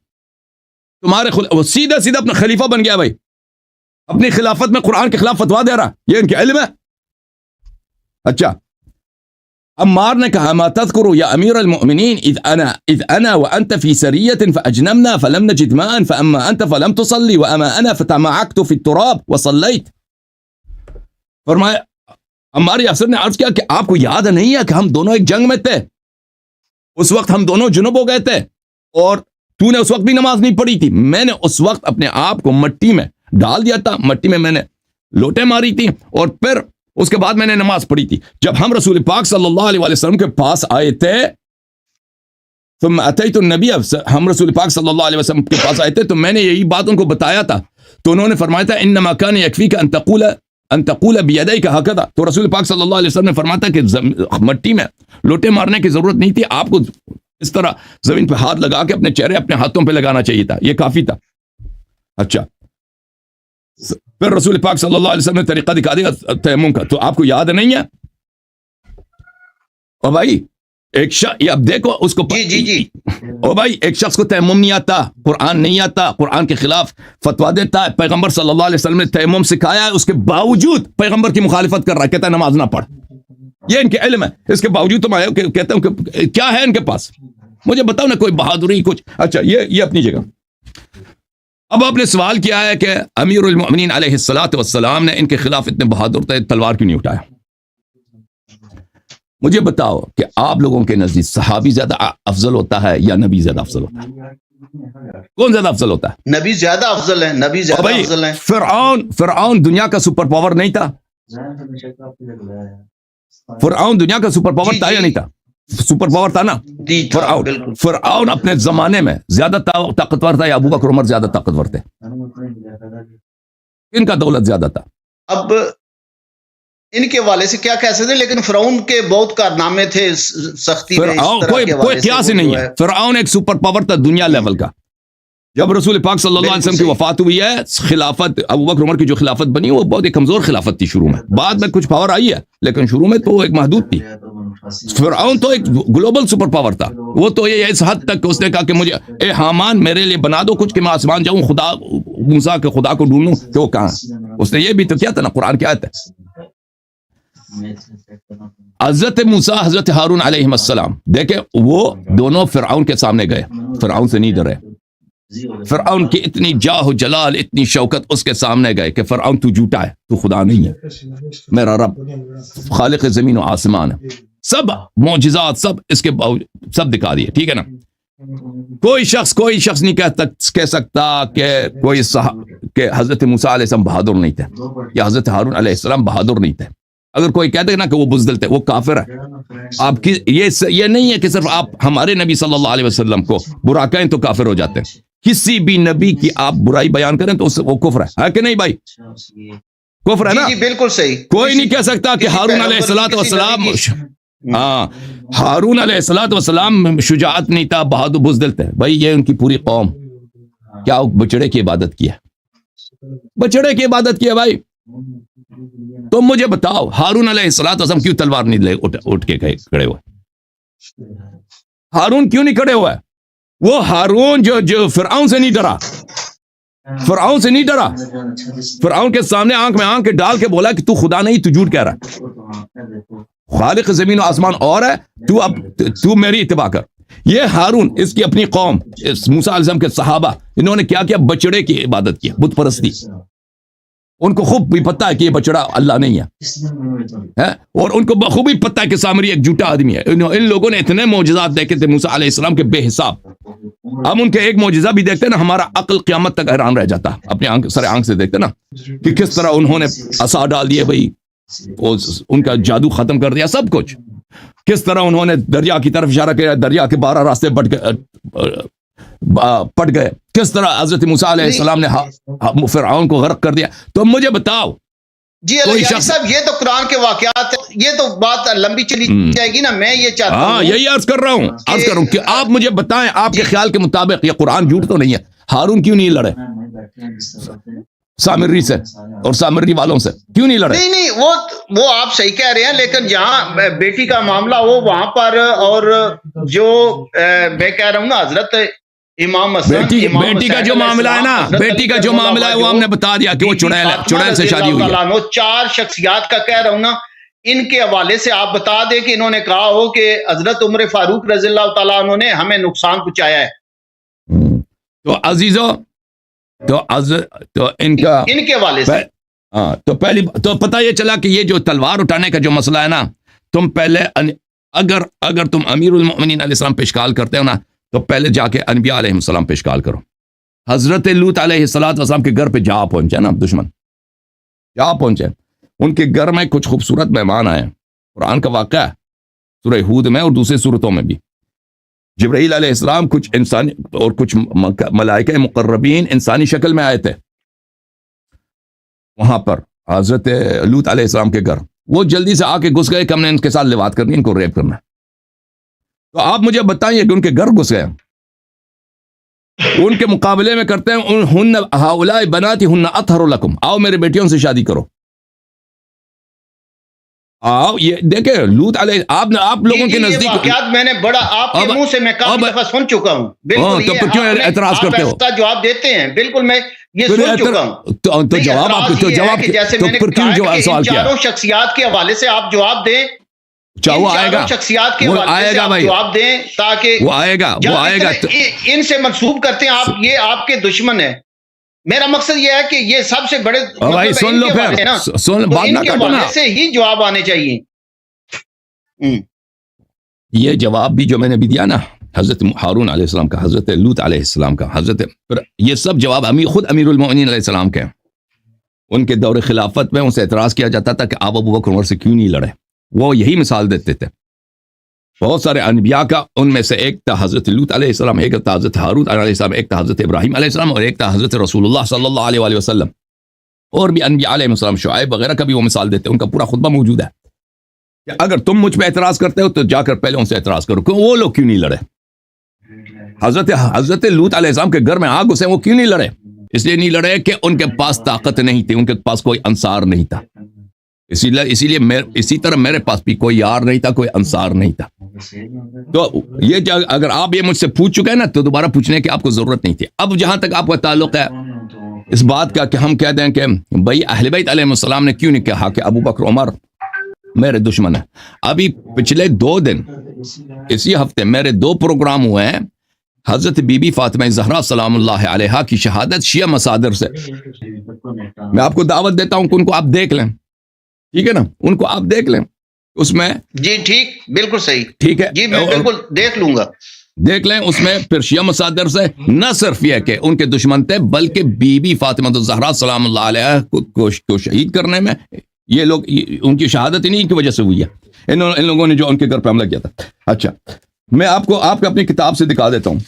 وہ سیدھا اپنا خلیفہ بن گیا بھائی، اپنی خلافت میں قرآن کے خلاف فتویٰ دے رہا، یہ ان کے علم ہے. اچھا عمار نے کہا ما تذکر یا امیر المؤمنین اذ انا وانت فی سریۃ فاجنبنا فلم نجد ماء فاما انت فلم تصلی واما انا فتمعکت فی التراب وصلیت. فرمایا عمار یاسر نے عرض کیا کہ آپ کو یاد نہیں ہے کہ ہم دونوں ایک جنگ میں تھے، اس وقت ہم دونوں جنوب ہو گئے تھے اور تو نے اس وقت بھی نماز نہیں پڑھی تھی. میں نے اس وقت اپنے آپ کو مٹی میں ڈال دیا تھا، مٹی میں نے لوٹے ماری تھی اور پھر اس کے بعد میں نے نماز پڑھی تھی. جب ہم رسول پاک صلی اللہ علیہ وسلم کے پاس آئے تھے، ثم اتیت النبی، ہم رسول پاک صلی اللہ علیہ وسلم کے پاس آئے تھے تو میں نے یہی بات ان کو بتایا تھا، تو انہوں نے فرمایا تھا انما کان یکفیک ان تقول بیدیک ہکذا. تو رسول پاک صلی اللہ علیہ وسلم نے فرمایا تھا کہ مٹی میں لوٹے مارنے کی ضرورت نہیں تھی، آپ کو اس طرح زمین پہ ہاتھ لگا کے اپنے چہرے اپنے ہاتھوں پہ لگانا چاہیے تھا، یہ کافی تھا. اچھا پھر رسول پاک صلی اللہ علیہ وسلم نے طریقہ دکھا دیا تیمم کا، تو آپ کو یاد نہیں ہے؟ او بھائی ایک شخص، اب دیکھو اس کو جی او بھائی ایک شخص کو تیمم نہیں آتا، قرآن نہیں آتا، قرآن کے خلاف فتویٰ دیتا ہے، پیغمبر صلی اللہ علیہ وسلم نے تیمم سکھایا ہے، اس کے باوجود پیغمبر کی مخالفت کر رہا ہے، کہتا ہے نماز نہ پڑھ. یہ ان کے علم ہے، اس کے باوجود تم آئے کہتے ہوں کہ کیا ہے ان کے پاس، مجھے بتاؤ نا کوئی بہادری کچھ. اچھا یہ اپنی جگہ. اب آپ نے سوال کیا ہے کہ امیر المؤمنین علیہ الصلوۃ والسلام نے ان کے خلاف اتنے بہادر تھے، تلوار کیوں نہیں اٹھایا؟ مجھے بتاؤ کہ آپ لوگوں کے نزدیک صحابی زیادہ افضل ہوتا ہے یا نبی زیادہ افضل ہوتا ہے؟ کون زیادہ افضل ہوتا ہے؟ نبی زیادہ افضل ہے، نبی زیادہ افضل ہے. فرعون دنیا کا سپر پاور نہیں تھا؟ فرعون دنیا کا سپر پاور تھا یا نہیں تھا؟ سپر پاور تھا نا فرعون اپنے زمانے میں زیادہ طاقتور تھا یا ابو بکر عمر زیادہ طاقتور تھے؟ ان کا دولت زیادہ تھا. اب ان کے والے سے کیا کہہ سکتے ہیں، لیکن فرعون کے بہت کارنامے تھے سختی میں. کوئی قیاس ہی نہیں ہے، فرعون ایک سپر پاور تھا دنیا لیول کا. جب رسول پاک صلی اللہ علیہ وسلم کی وفات ہوئی ہے، خلافت ابو بکر عمر کی جو خلافت بنی وہ بہت ایک کمزور خلافت تھی شروع میں، بعد میں کچھ پاور آئی ہے لیکن شروع میں تو ایک محدود تھی. فرعون تو ایک گلوبل سپر پاور تھا، وہ تو یہ اس حد تک کہ اس نے کہا کہ مجھے اے حامان میرے لیے بنا دو کچھ کہ میں آسمان جاؤں خدا موسیٰ کے خدا کو ڈھونڈوں کہ وہ کہاں. اس نے یہ بھی تو کیا تھا نا، قرآن کی آیت ہے. حضرت موسیٰ حضرت ہارون علیہ السلام دیکھیں وہ دونوں فرعون کے سامنے گئے، فرعون سے نہیں ڈرے. فرعون کی اتنی جاہ و جلال، اتنی شوکت اس کے سامنے گئے کہ فرعون تو جھوٹا ہے، تو خدا نہیں ہے، میرا رب خالق زمین و آسمان ہے. سب معجزات سب اس کے سب دکھا دیے، ٹھیک ہے نا. کوئی شخص نہیں کہہ سکتا کہ حضرت موسیٰ علیہ السلام بہادر نہیں تھے یا حضرت ہارون علیہ السلام بہادر نہیں تھے. اگر کوئی کہتے نا کہ وہ بزدل تھے، وہ کافر ہے. آپ کی یہ نہیں ہے کہ صرف آپ ہمارے نبی صلی اللہ علیہ وسلم کو برا کہیں تو کافر ہو جاتے ہیں. کسی بھی نبی کی آپ برائی بیان کریں تو وہ کفر ہے کہ نہیں بھائی؟ کفر ہے نا. جی بالکل صحیح. کوئی نہیں کہہ سکتا کہ ہارون علیہ السلام ہارون علیہ السلام شجاعت نہیں تھا، بہادر بزدل تھے. بھائی یہ ان کی پوری قوم کیا بچڑے کی عبادت کی ہے، بچڑے کی عبادت کی ہے. بھائی تم مجھے بتاؤ ہارون علیہ السلام کیوں تلوار نہیں لے اٹھ کے کھڑے ہوئے؟ ہارون کیوں نہیں کھڑے ہوئے؟ وہ ہارون جو فرعون سے نہیں ڈرا، فرعون سے نہیں ڈرا. فرعون کے سامنے آنکھ میں آنکھ ڈال کے بولا کہ تو خدا نہیں، تو جھوٹ کہہ رہا ہے، خالق زمین و آسمان اور ہے، تو میری اتباع کر. یہ ہارون، اس کی اپنی قوم، موسیٰ علیہ السلام کے صحابہ، انہوں نے کیا کیا؟ بچڑے کی عبادت کی، بت پرستی. ان کو خوب بھی پتہ ہے کہ یہ بچڑا اللہ نہیں ہے، اور ان کو بخوبی پتہ ہے کہ سامری ایک جھوٹا آدمی ہے. ان لوگوں نے اتنے معجزات دیکھے تھے موسیٰ علیہ السلام کے بے حساب. ہم ان کے ایک معجزہ بھی دیکھتے نا، ہمارا عقل قیامت تک حیران رہ جاتا. اپنے سر آنکھ سے دیکھتے نا کہ کس طرح انہوں نے عصا ڈال دیے، بھائی ان کا جادو ختم کر دیا سب کچھ. کس طرح انہوں نے دریا کی طرف اشارہ کیا، دریا کے 12 راستے پٹ گئے. کس طرح حضرت موسیٰ علیہ السلام نے فرعون کو غرق کر دیا. تو مجھے بتاؤ. جی صاحب یہ تو قرآن کے واقعات، یہ تو بات لمبی چلی جائے گی نا. میں یہ چاہتا ہوں، یہی عرض کر رہا ہوں کہ آپ مجھے بتائیں آپ کے خیال کے مطابق یہ قرآن جھوٹ تو نہیں ہے؟ ہارون کیوں نہیں لڑے سامری سے اور سامری والوں سے؟ کیوں نہیں لڑے؟ نہیں وہ آپ صحیح کہہ رہے ہیں، لیکن جہاں بیٹی کا معاملہ ہو وہاں پر، اور جو میں کہہ رہا ہوں نا حضرت امام بیٹی کا جو معاملہ ہے نا، بیٹی کا جو معاملہ ہے وہ ہم نے بتا دیا کہ وہ چڑیل سے شادی ہوئی ہے. 4 شخصیات کا کہہ رہا ہوں نا، ان کے حوالے سے آپ بتا دیں کہ انہوں نے کہا ہو کہ حضرت عمر فاروق رضی اللہ تعالیٰ عنہ نے ہمیں نقصان پہنچایا ہے. تو عزیزو تو ان کے حوالے سے تو پہلی تو پتہ یہ چلا کہ یہ جو تلوار اٹھانے کا جو مسئلہ ہے نا، تم پہلے اگر تم امیر المؤمنین علیہ السلام پیشکال کرتے ہو نا، تو پہلے جا کے انبیاء علیہ السلام پیشکال کرو. حضرت لوط علیہ السلام کے گھر پہ جا پہنچے نا دشمن، جا پہنچے. ان کے گھر میں کچھ خوبصورت مہمان آئے. قرآن کا واقعہ ہے سورہ ہود میں اور دوسری صورتوں میں بھی. جبرائیل علیہ السلام کچھ انسانی اور کچھ ملائکہ مقربین انسانی شکل میں آئے تھے وہاں پر حضرت لوط علیہ السلام کے گھر. وہ جلدی سے آ کے گھس گئے کہ ہم نے ان کے ساتھ لواط کرنی، ان کو ریپ کرنا. تو آپ مجھے بتائیے کہ ان کے گھر گھس گئے، ان کے مقابلے میں کرتے ہیں ہن ہؤلاء بناتی ہن اطہر لکم، آؤ میرے بیٹیوں سے شادی کرو. آؤ یہ دیکھیں لوط علیہ آپ لوگوں کے نزدیک واقعات میں نے بڑا آپ کے منہ سے میں کافی دفعہ سن چکا ہوں. بالکل تو کیوں اعتراض کرتے ہو؟ جواب دیتے ہیں، بالکل میں یہ سن چکا ہوں. تو جواب جیسے میں نے کہا کہ چاروں شخصیات کے حوالے سے آپ جواب دیں، وہ آئے گا، شخصیات کے وہ حوالے آئے سے گا آپ بھائی، جواب دیں تاکہ وہ آئے گا. ان سے منسوب کرتے ہیں آپ، یہ آپ کے دشمن ہیں. میرا مقصد یہ ہے کہ یہ سب سے بڑے بھائی سن لو پھر، سن بات نہ کاٹو نا، سے ہی جواب آنے چاہیے. یہ جواب بھی جو میں نے بھی دیا نا، حضرت ہارون علیہ السلام کا، حضرت لوط علیہ السلام کا، یہ سب جواب خود امیر المؤمنین علیہ السلام کے. ان کے دور خلافت میں ان سے اعتراض کیا جاتا تھا کہ آپ ابو بکر عمر سے کیوں نہیں لڑے. وہ یہی مثال دیتے تھے بہت سارے انبیاء کا. ان میں سے ایک تھا حضرت لوط علیہ السلام، ایک تھا حضرت ہارون علیہ السلام، ایک تھا حضرت ابراہیم علیہ السلام، اور ایک تھا حضرت رسول اللہ صلی اللہ علیہ وآلہ وسلم. اور بھی انبیاء علیہ السلام، شعیب وغیرہ کا بھی وہ مثال دیتے. ان کا پورا خطبہ موجود ہے کہ اگر تم مجھ پہ اعتراض کرتے ہو تو جا کر پہلے ان سے اعتراض کرو کہ وہ لوگ کیوں نہیں لڑے. حضرت لوط علیہ السلام کے گھر میں آگ اسے وہ کیوں نہیں لڑے؟ اس لیے نہیں لڑے کہ ان کے پاس طاقت نہیں تھی، ان کے پاس کوئی انصار نہیں تھا. اسی لیے اسی طرح میرے پاس بھی کوئی یار نہیں تھا، کوئی انصار نہیں تھا. تو یہ اگر آپ یہ مجھ سے پوچھ چکے ہیں نا تو دوبارہ پوچھنے کی آپ کو ضرورت نہیں تھی. اب جہاں تک آپ کا تعلق ہے اس بات کا کہ ہم کہہ دیں کہ بھائی اہل بیت علیہ السلام نے کیوں نہیں کہا کہ ابو بکر عمر میرے دشمن ہیں. ابھی پچھلے 2 دن اسی ہفتے میرے 2 پروگرام ہوئے ہیں حضرت بی بی فاطمہ زہرا سلام اللہ علیہا کی شہادت شیعہ مصادر سے. میں آپ کو دعوت دیتا ہوں کہ ان کو آپ دیکھ لیں، ٹھیک ہے نا، ان کو آپ دیکھ لیں. اس میں جی ٹھیک، بالکل صحیح، ٹھیک ہے جی میں بالکل دیکھ لوں گا، دیکھ لیں. اس میں پھر شیعہ مصادر سے نہ صرف یہ کہ ان کے دشمن تھے بلکہ بی بی فاطمہ زہرا سلام اللہ علیہا کو شہید کرنے میں یہ لوگ ان کی شہادت انہی کی وجہ سے ہوئی ہے، ان لوگوں نے جو ان کے گھر پہ حملہ کیا تھا. اچھا میں آپ کو اپنی کتاب سے دکھا دیتا ہوں.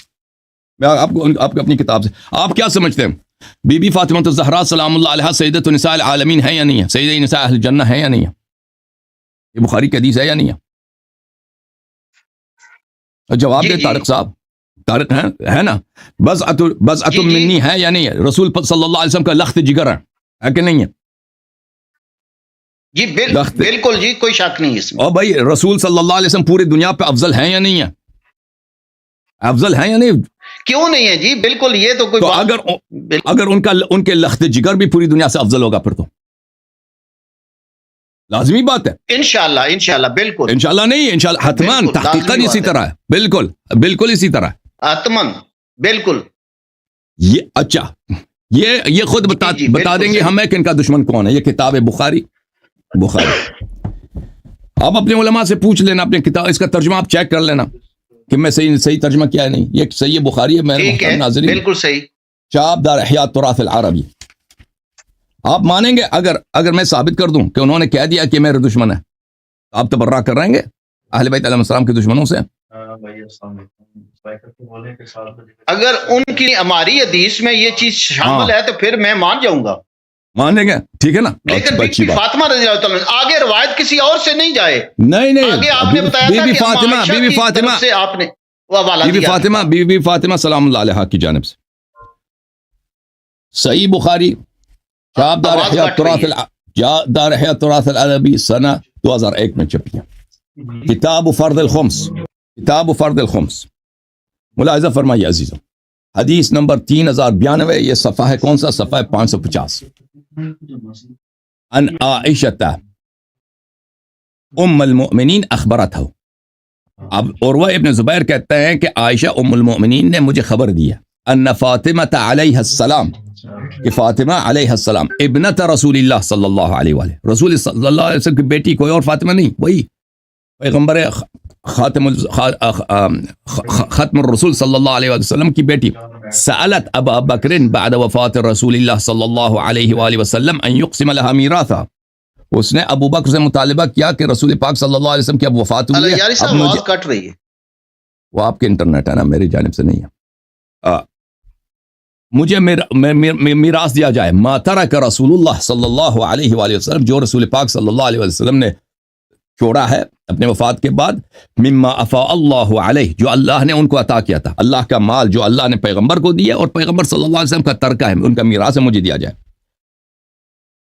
میں آپ کو اپنی کتاب سے، آپ کیا سمجھتے ہیں بی بی فاطمہ زہرا سلام اللہ علیہا سیدۃ نساء العالمین ہے یا نہیں ہے؟ سیدہ نساء اہل جنہ ہے یا نہیں ہے؟ یہ بخاری کی حدیث ہے یا نہیں ہے؟ جواب دے طارق صاحب. طارق ہے نا؟ بضعۃ منی ہے یا نہیں ہے؟ رسول صلی اللہ علیہ وسلم کا لخت جگر ہے کہ نہیں ہے؟ جی بالکل جی، کوئی شک نہیں اس میں. اور بھائی رسول صلی اللہ علیہ وسلم پوری دنیا پہ افضل ہیں یا نہیں ہے؟ افضل ہیں یا نہیں؟ کیوں نہیں ہے جی، بالکل. یہ تو کوئی اگر ان کے لخت جگر بھی پوری دنیا سے افضل ہوگا پھر تو لازمی بات ہے. انشاءاللہ بالکل. انشاءاللہ نہیں، انشاءاللہ حتمان تحقیقاً اسی طرح ہے. بالکل اسی طرح ہے. حتمان بالکل. یہ اچھا یہ خود بتا دیں گے ہمیں کہ ان کا دشمن کون ہے. یہ کتاب ہے بخاری. آپ اپنے علماء سے پوچھ لینا، اپنے کتاب اس کا ترجمہ آپ چیک کر لینا کہ میں صحیح ترجمہ کیا ہے نہیں. یہ صحیح بخاری ہے میرے محترم ناظرین، بالکل صحیح. چاپ دار احیاء التراث العربی. آپ مانیں گے اگر میں ثابت کر دوں کہ انہوں نے کہہ دیا کہ میرے دشمن ہے، آپ تبرہ کر رہیں گے اہل بیت علیہ السلام کے دشمنوں سے؟ اگر ان کی ہماری حدیث میں یہ چیز شامل ہے تو پھر میں مان جاؤں گا. مانیں گے، ٹھیک ہے نا. لیکن بی بی فاطمہ رضی اللہ تعالیٰ آگے روایت کسی اور سے نہیں جائے. نہیں آگے آپ نے بتایا تھا کہ بی بی فاطمہ سے آپ نے بی بی فاطمہ سلام اللہ علیہا کی جانب سے. صحیح بخاری چاپ دار احیاء التراث العربی سنہ 2001 میں چھپی ہے. کتاب فرض الخمس. ملاحظہ فرمائیے عزیزوں، حدیث نمبر 3092. یہ صفحہ ہے کون سا؟ صفحہ 550. ان عائشہ ام المؤمنین اخبرتہ. اب عروہ ابن زبیر کہتے ہیں کہ عائشہ ام المؤمنین نے مجھے خبر دیا ان فاطمہ علیہ السلام، کہ فاطمہ علیہ السلام ابنت رسول اللہ صلی اللہ علیہ وآلہ، رسول صلی اللہ علیہ وسلم کی بیٹی، کوئی اور فاطمہ نہیں، وہی پیغمبر ختم الرسول صلی اللہ علیہ وسلم کی بیٹی. سألت ابا بکر بعد وفات رسول اللہ صلی اللہ علیہ وآلہ وسلم ان یقسم لها میراثا. اس نے ابو بکر سے مطالبہ کیا کہ رسول پاک صلی اللہ علیہ وسلم کی اب وفات ہوئی ہے، یاری صاحب آواز کٹ رہی ہے. وہ آپ کے انٹرنیٹ ہے نا، میری جانب سے نہیں ہے. مجھے میراث دیا جائے. ما ترک رسول اللہ صلی اللہ علیہ وآلہ وسلم، جو رسول پاک صلی اللہ علیہ وسلم نے چھوڑا ہے اپنے وفات کے بعد، مما افاء اللہ علیہ، جو اللہ نے ان کو عطا کیا تھا، اللہ کا مال جو اللہ نے پیغمبر کو دیا اور پیغمبر صلی اللہ علیہ وسلم کا ترکہ ہے، ان کا میراث ہے، مجھے دیا جائے.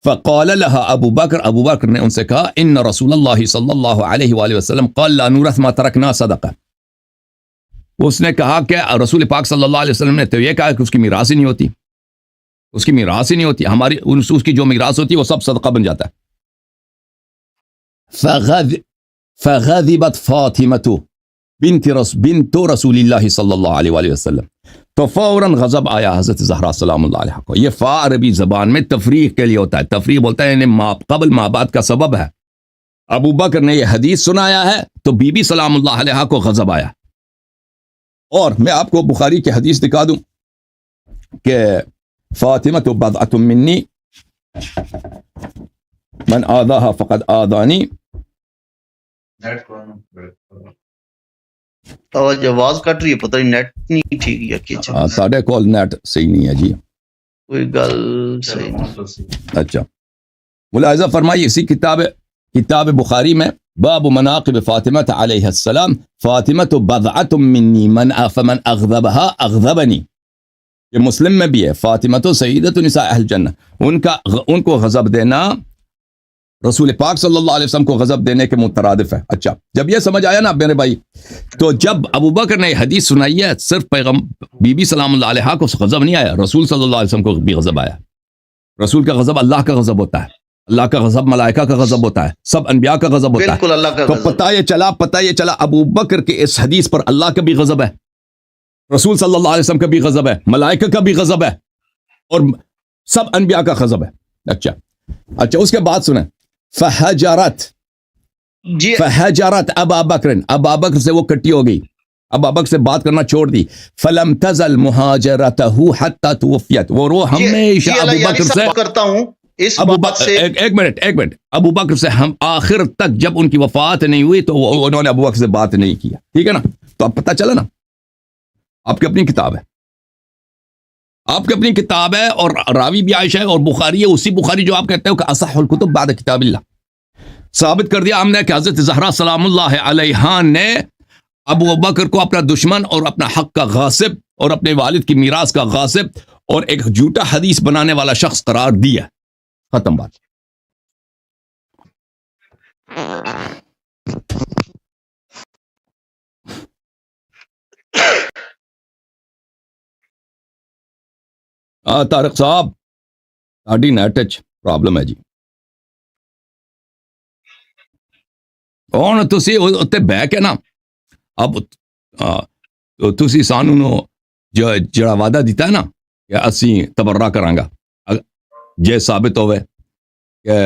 فقال لها ابو بکر نے ان سے کہا ان رسول اللہ صلی اللہ علیہ وآلہ وسلم قال لا نورث ما ترکنا صدقہ. اس نے کہا کہ رسول پاک صلی اللہ علیہ وسلم نے تو یہ کہا کہ اس کی میراث ہی نہیں ہوتی، اس کی میراث ہی نہیں ہوتی، ہماری اس کی جو میراث ہوتی ہے وہ سب صدقہ بن جاتا ہے. فغضبت فاطمہ بنت رسول اللہ صلی اللہ علیہ وآلہ وسلم، تو فوراً غضب آیا حضرت زہرا سلام اللہ علیہ کو. یہ فا عربی زبان میں تفریح کے لیے ہوتا ہے. تفریح بولتا ہے یعنی قبل ما بعد کا سبب ہے. ابو بکر نے یہ حدیث سنایا ہے تو بی بی سلام اللہ علیہ کو غضب آیا. اور میں آپ کو بخاری کی حدیث دکھا دوں کہ فاطمہ تو بضعۃ منی من آذاها فقد آذانی. آواز کٹ رہی ہے، پتہ نہیں نیٹ نہیں ٹھیک ہے کہ ساڈے کول نیٹ صحیح نہیں ہے جی، کوئی گل صحیح نہیں. اچھا ملاحظہ فرمائیے، اسی کتاب بخاری میں باب مناقب فاطمة علیہ السلام فاطمة بضعة منی فمن اغضبها اغضبنی. یہ مسلم میں بھی ہے، فاطمة سیدۃ نساء اہل جنہ، ان کو غضب دینا رسول پاک صلی اللہ علیہ وسلم کو غضب دینے کے مترادف ہے. اچھا، جب یہ سمجھ آیا نا میرے بھائی، تو جب ابو بکر نے حدیث سنائی ہے، صرف بی بی سلام اللہ علیہ کو غضب نہیں آیا، رسول صلی اللہ علیہ وسلم کو بھی غضب آیا. رسول کا غضب اللہ کا غضب ہوتا ہے، اللہ کا غضب ملائکہ کا غضب ہوتا ہے، سب انبیاء کا غضب ہوتا ہے. بالکل اللہ کا تو غضب. پتہ یہ چلا ابو بکر کے اس حدیث پر اللہ کا بھی غضب ہے، رسول صلی اللہ علیہ وسلم کا بھی غضب ہے، ملائکہ کا بھی غضب ہے، اور سب انبیاء کا غضب ہے. اچھا اس کے بعد سنیں، فہجرت جی ابا بکر سے وہ کٹی ہو گئی، ابا بکر سے بات کرنا چھوڑ دی. فلم تزل مہاجرته حتى توفیت، وہ رو ہمیشہ ابو بکر سے کرتا ہوں اس بات سے. ایک منٹ، ابو بکر سے ہم آخر تک جب ان کی وفات نہیں ہوئی تو انہوں نے ابو بکر سے بات نہیں کیا. ٹھیک ہے نا؟ تو اب پتہ چلا نا، آپ کی اپنی کتاب ہے، آپ کی اپنی کتاب ہے، اور راوی بھی عائشہ ہے، اور بخاری ہے، اسی بخاری جو آپ کہتے ہو کہ اصح الکتب بعد کتاب اللہ. ثابت کر دیا ہم نے کہ حضرت زہرا سلام اللہ علیہا نے ابو بکر کو اپنا دشمن اور اپنا حق کا غاصب اور اپنے والد کی میراث کا غاصب اور ایک جھوٹا حدیث بنانے والا شخص قرار دیا. ختم بات. طارق صاحب ساڈی نیٹ وچ پرابلم ہے جی. ہن تسی اوتے بہ کے نا، اب تسی سانو جڑا وعدہ دیتا ہے نا کہ اسی تبرہ کریں گا، جے ثابت ہوئے کہ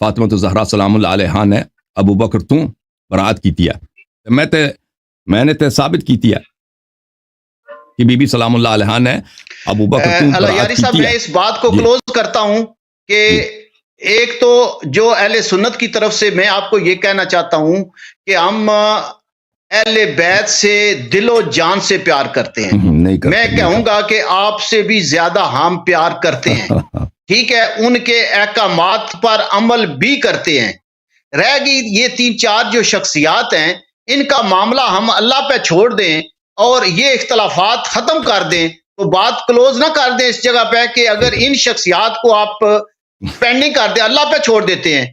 فاطمہ زہرا سلام اللہ علیہا نے ابو بکر تو برات کیتی ہے، میں نے تے ثابت کیتی ہے کہ بی بی سلام اللہ علیہا نے ابو بکر تو برات یاری صاحب کیتی ہے. میں اس بات کو کلوز کرتا ہوں کہ ایک تو جو اہل سنت کی طرف سے میں آپ کو یہ کہنا چاہتا ہوں کہ ہم اہل بیت سے دل و جان سے پیار کرتے ہیں. میں کہوں گا کہ آپ سے بھی زیادہ ہم پیار کرتے ہیں. ٹھیک ہے، ان کے احکامات پر عمل بھی کرتے ہیں. رہ گئی یہ 3-4 جو شخصیات ہیں، ان کا معاملہ ہم اللہ پہ چھوڑ دیں اور یہ اختلافات ختم کر دیں، تو بات کلوز نہ کر دیں اس جگہ پہ کہ اگر ان شخصیات کو آپ پینڈنگ کر دیں، اللہ پہ چھوڑ دیتے ہیں.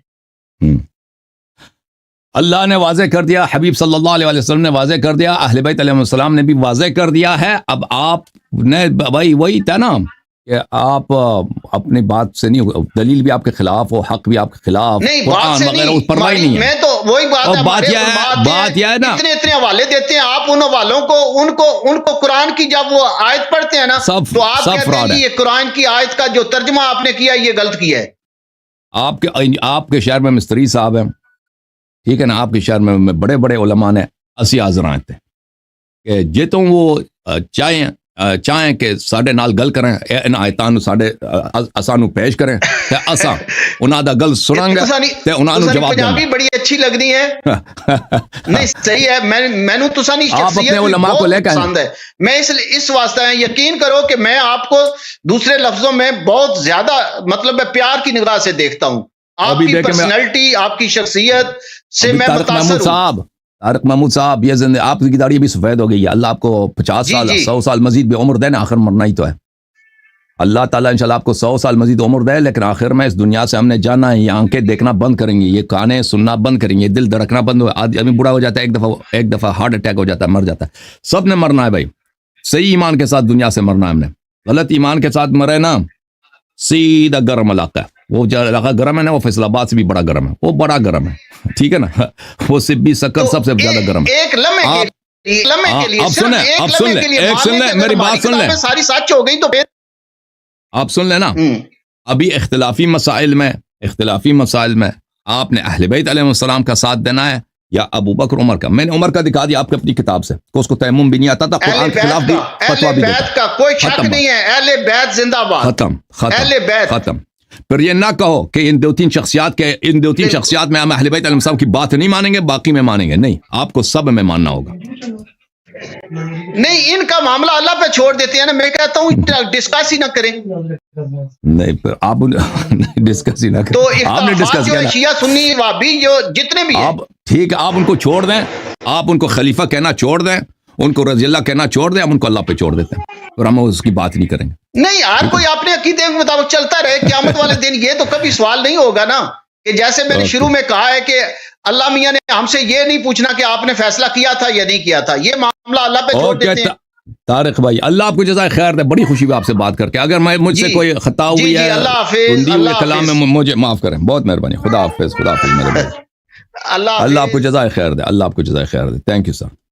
اللہ نے واضح کر دیا، حبیب صلی اللہ علیہ وسلم نے واضح کر دیا، اہل بیت علیہ السلام نے بھی واضح کر دیا ہے. اب آپ نے بھائی وہی تھا نا کہ آپ اپنی بات سے نہیں، دلیل بھی آپ کے خلاف ہو، حق بھی آپ کے خلاف، نہیں بات سے نہیں، پرواہ نہیں ہے. میں تو وہی بات ہے، بات یہ ہے نا، اتنے حوالے دیتے ہیں آپ ان حوالوں کو، ان کو قرآن کی جب وہ آیت پڑھتے ہیں نا تو آپ کہتے ہیں یہ قرآن کی آیت کا جو ترجمہ آپ نے کیا یہ غلط کیا ہے. آپ کے شہر میں مستری صاحب ہیں، ٹھیک ہے نا، آپ کے شہر میں بڑے بڑے علماء نے اسی حاضر آئے تھے کہ جے تو وہ چاہیں کہ ساڈے نال گل کریں، ان آیتاں ساڈے اسانو پیش کریں تے اساں انہاں دا گل سناں گے تے انہاں نو جواب دیں. پنجابی بڑی اچھی لگنی ہے. نہیں صحیح ہے، مینوں تساں نہیں آپ اپنے علماء کو لے کے پسند ہے. میں اس واسطے یقین کرو کہ میں آپ کو دوسرے لفظوں میں بہت زیادہ مطلب پیار کی نگاہ سے دیکھتا ہوں. آپ کی پرسنالٹی، آپ کی شخصیت سے میں متاثر ہوں. طارق محمود صاحب، یہ زندگی آپ کی داڑھی بھی سفید ہو گئی ہے، اللہ آپ کو 50 سال 100 سال مزید بھی عمر دے نا، آخر مرنا ہی تو ہے. اللہ تعالیٰ انشاءاللہ آپ کو 100 سال مزید عمر دے، لیکن آخر میں اس دنیا سے ہم نے جانا ہے. یہ آنکھیں دیکھنا بند کریں گی، یہ کانیں سننا بند کریں گے، یہ دل دھڑکنا بند ہو، آدمی بوڑھا ہو جاتا ہے، ایک دفعہ ہارٹ اٹیک ہو جاتا ہے، مر جاتا ہے. سب نے مرنا ہے بھائی. صحیح ایمان کے ساتھ دنیا سے مرنا ہے ہم نے، غلط ایمان کے ساتھ مرے نا سیدھا گرم علاقہ ہے. وہ جو علاقہ گرم ہے نا، وہ فیصل آباد سے بھی بڑا گرم ہے، وہ بڑا گرم ہے، ٹھیک ہے نا، وہ سبی سکر سب سے زیادہ گرم ہے. ایک لمحے کے لیے اب سن لیں میری بات سن لیں، ساری سچ ہو گئی تو پھر آپ سن لیں نا. ابھی اختلافی مسائل میں آپ نے اہل بیت علیہ السلام کا ساتھ دینا ہے یا ابو بکر عمر کا. میں نے عمر کا دکھا دیا آپ کو اپنی کتاب سے کہ اس کو تیمم بھی نہیں آتا تھا، قرآن کے خلاف بھی فتویٰ بھی دیتا. کا کوئی شک نہیں ہے، اہل بیت زندہ باد. ختم. پھر یہ نہ کہو کہ ان دو تین شخصیات میں ہم اہل بیت علیہ السلام کی بات نہیں مانیں گے، باقی میں مانیں گے. نہیں، آپ کو سب میں ماننا ہوگا. نہیں ان کا معاملہ اللہ پہ چھوڑ دیتے ہیں نا. میں کہتا ہوں ڈسکس ہی نہ کریں. نہیں پھر آپ ڈسکس ہی نہ کریں. تو آپ نے اختلافات ڈسکس جو کیا ہے نا. شیعہ سنی وابی جو جتنے بھی ہیں, آپ ٹھیک ہے آپ ان کو چھوڑ دیں, آپ ان کو خلیفہ کہنا چھوڑ دیں, ان کو رضی اللہ کہنا چھوڑ دیں, ہم ان کو اللہ پہ چھوڑ دیتے ہیں اور ہم اس کی بات نہیں کریں گے. نہیں ہر کوئی اپنے عقیدے کے مطابق چلتا رہے. قیامت والے دن یہ تو کبھی سوال نہیں ہوگا نا کہ جیسے میں نے شروع میں کہا ہے کہ اللہ میاں نے ہم سے یہ نہیں پوچھنا کہ آپ نے فیصلہ کیا تھا یا نہیں کیا تھا. یہ معاملہ اللہ پہ چھوڑ دیتے ہیں. طارق بھائی اللہ آپ کو جزائے خیر دے, بڑی خوشی ہوئی آپ سے بات کر کے. اگر مجھ سے کوئی خطا ہوئی ہے, اللہ حافظ, تندی ہوئی اللہ کلام میں, مجھے معاف کریں, بہت مہربانی. خدا حافظ, خدا حافظ میرے بھائی. اللہ اللہ آپ کو جزائے خیر دے, اللہ آپ کو جزائے خیر دے. Thank you sir.